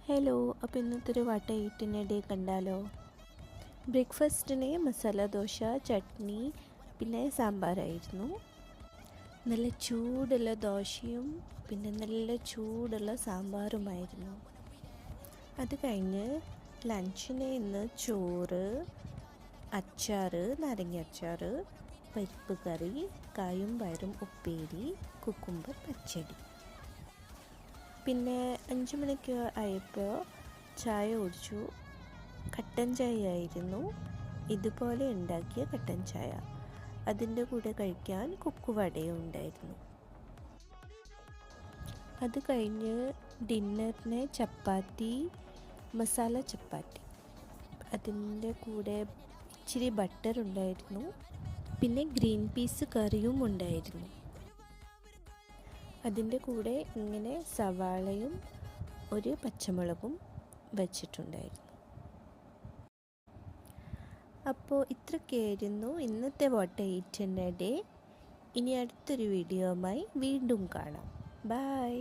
Hello, അപ്പോൾ ഇന്നത്തെ ഒരു വാട്ട ഈറ്റിൻ്റെ ഡേ കണ്ടാലോ. ബ്രേക്ക്ഫാസ്റ്റിന് മസാല ദോശ, ചട്നി, പിന്നെ സാമ്പാറായിരുന്നു. നല്ല ചൂടുള്ള ദോശയും പിന്നെ നല്ല ചൂടുള്ള സാമ്പാറുമായിരുന്നു. അത് കഴിഞ്ഞ് ലഞ്ചിന് ഇന്ന് ചോറ്, അച്ചാർ, നാരങ്ങ അച്ചാർ, പരിപ്പ് കറി, കായും പയറും ഉപ്പേരി, കുക്കുംബർ പച്ചടി. പിന്നെ 5 മണിക്ക് ആയപ്പോൾ ചായ കുടിച്ചു. കട്ടൻ ചായ ആയിരുന്നു, ഇതുപോലെ ഉണ്ടാക്കിയ കട്ടൻ ചായ. അതിൻ്റെ കൂടെ കഴിക്കാൻ കുക്കുവടയും ഉണ്ടായിരുന്നു. അത് കഴിഞ്ഞ് ഡിന്നറിന് ചപ്പാത്തി, മസാല ചപ്പാത്തി, അതിൻ്റെ കൂടെ ഇച്ചിരി ബട്ടർ ഉണ്ടായിരുന്നു, പിന്നെ ഗ്രീൻ പീസ് കറിയും ഉണ്ടായിരുന്നു. അതിൻ്റെ കൂടെ ഇങ്ങനെ സവാളയും ഒരു പച്ചമുളകും വച്ചിട്ടുണ്ടായിരുന്നു. അപ്പോൾ ഇത്രയൊക്കെയായിരുന്നു ഇന്നത്തെ വാട്ട ഈറ്റിൻ്റെ ഡേ. ഇനി അടുത്തൊരു വീഡിയോയുമായി വീണ്ടും കാണാം. ബൈ.